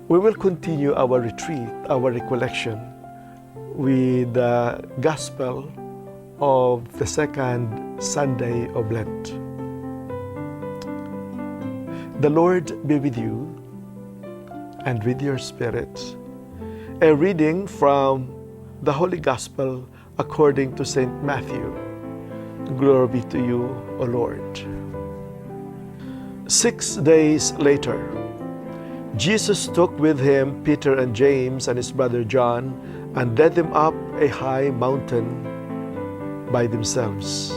We will continue our retreat, our recollection, with the Gospel of the second Sunday of Lent. The Lord be with you and with your spirit. A reading from the Holy Gospel according to St. Matthew. Glory be to you, O Lord. 6 days later, Jesus took with him Peter and James and his brother John and led them up a high mountain by themselves.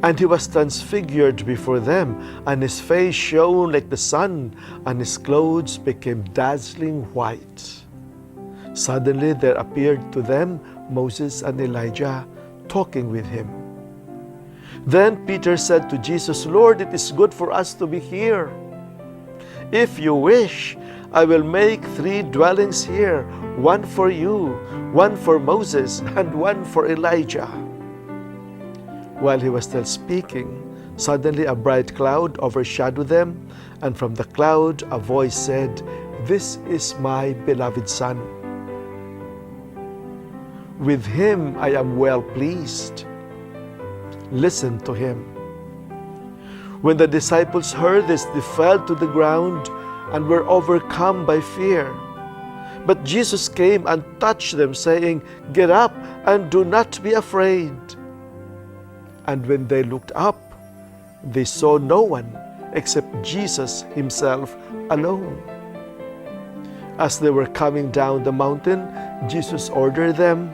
And he was transfigured before them, and his face shone like the sun, and his clothes became dazzling white. Suddenly there appeared to them Moses and Elijah talking with him. Then Peter said to Jesus, "Lord, it is good for us to be here. If you wish, I will make 3 dwellings here, one for you, one for Moses, and one for Elijah." While he was still speaking, suddenly a bright cloud overshadowed them, and from the cloud a voice said, "This is my beloved Son. With him I am well pleased. Listen to him." When the disciples heard this, they fell to the ground and were overcome by fear. But Jesus came and touched them, saying, "Get up and do not be afraid." And when they looked up, they saw no one except Jesus himself alone. As they were coming down the mountain, Jesus ordered them,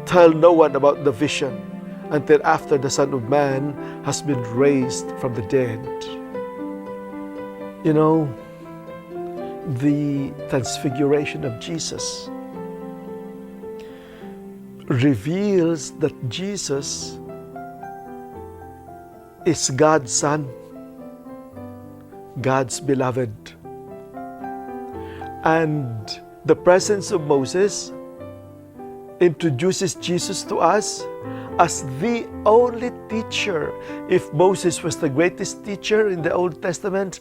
"Tell no one about the vision until after the Son of Man has been raised from the dead." You know, the transfiguration of Jesus reveals that Jesus is God's Son, God's beloved. And the presence of Moses introduces Jesus to us as the only teacher. If Moses was the greatest teacher in the Old Testament,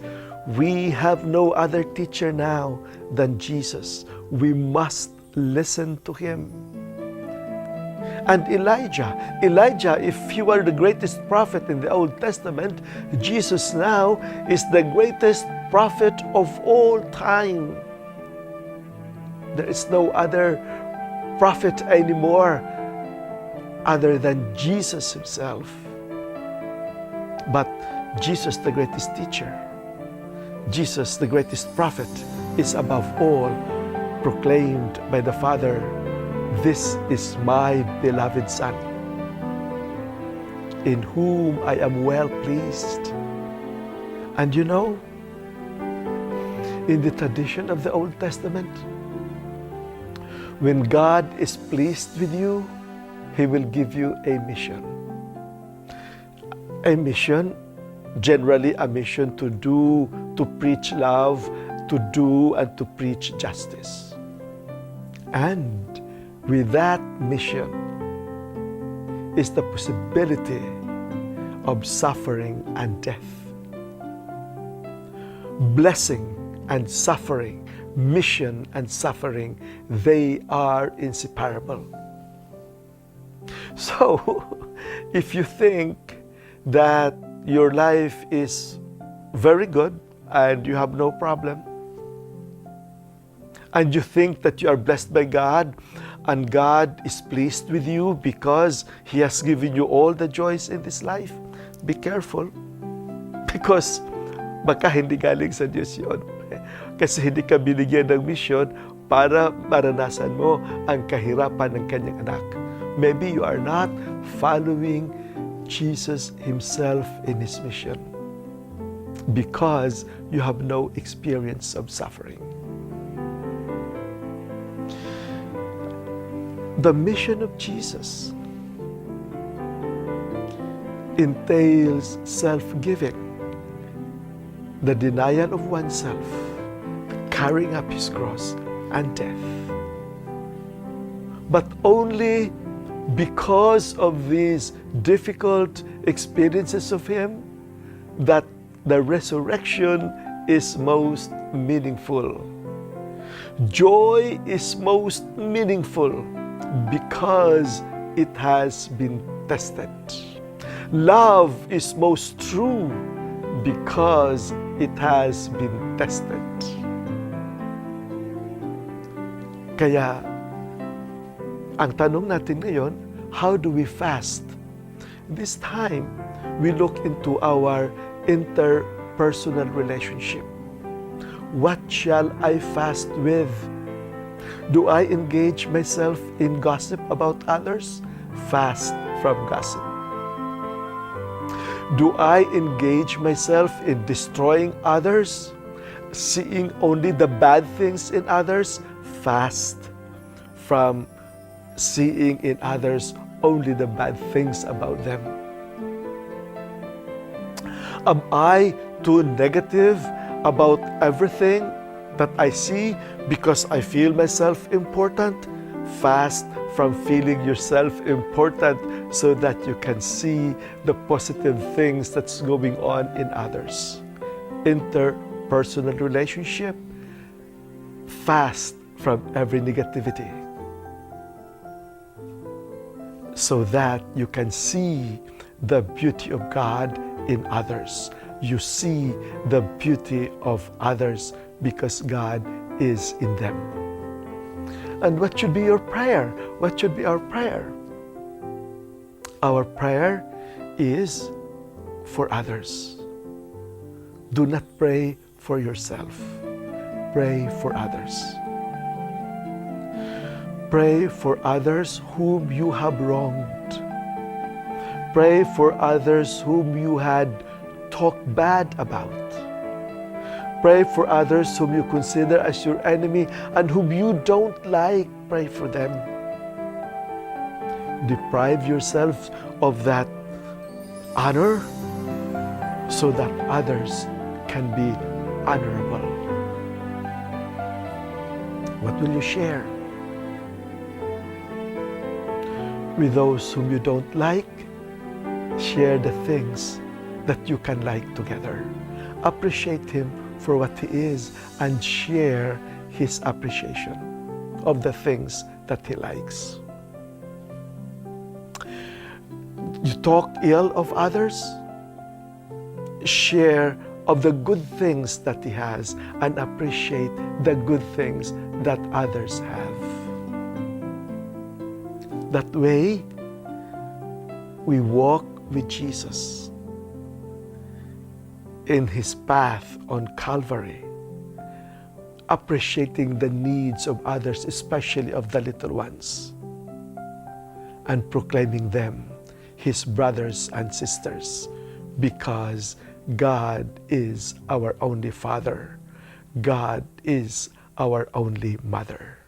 we have no other teacher now than Jesus. We must listen to him. And Elijah, if he were the greatest prophet in the Old Testament, Jesus now is the greatest prophet of all time. There is no other prophet anymore other than Jesus himself. But Jesus, the greatest teacher, Jesus, the greatest prophet, is above all proclaimed by the Father, "This is my beloved Son, in whom I am well pleased." And you know, in the tradition of the Old Testament, when God is pleased with you, He will give you a mission. A mission, generally a mission to do, to preach love, to do and to preach justice. And with that mission is the possibility of suffering and death. Blessing and suffering, mission and suffering, they are inseparable. So, if you think that your life is very good and you have no problem, and you think that you are blessed by God, and God is pleased with you because He has given you all the joys in this life, be careful. Because baka hindi galing sa Diyos yun. Kasi hindi ka binigyan ng mission para maranasan mo ang kahirapan ng kanyang anak. Maybe you are not following Jesus Himself in His mission because you have no experience of suffering. The mission of Jesus entails self-giving, the denial of oneself, carrying up His cross and death. But only because of these difficult experiences of Him that the resurrection is most meaningful. Joy is most meaningful because it has been tested. Love is most true because it has been tested. Kaya, ang tanong natin ngayon, how do we fast? This time, we look into our interpersonal relationship. What shall I fast with? Do I engage myself in gossip about others? Fast from gossip. Do I engage myself in destroying others? Seeing only the bad things in others? Fast from seeing in others only the bad things about them. Am I too negative about everything that I see because I feel myself important? Fast from feeling yourself important so that you can see the positive things that's going on in others. Interpersonal relationship, fast from every negativity so that you can see the beauty of God in others. You see the beauty of others because God is in them. And what should be your prayer? What should be our prayer? Our prayer is for others. Do not pray for yourself. Pray for others. Pray for others whom you have wronged. Pray for others whom you had talked bad about. Pray for others whom you consider as your enemy and whom you don't like. Pray for them. Deprive yourself of that honor so that others can be honorable. What will you share? With those whom you don't like, share the things that you can like together. Appreciate him for what he is and share his appreciation of the things that he likes. You talk ill of others, share of the good things that he has and appreciate the good things that others have. That way, we walk with Jesus in his path on Calvary, appreciating the needs of others, especially of the little ones, and proclaiming them his brothers and sisters, because God is our only Father. God is our only Mother.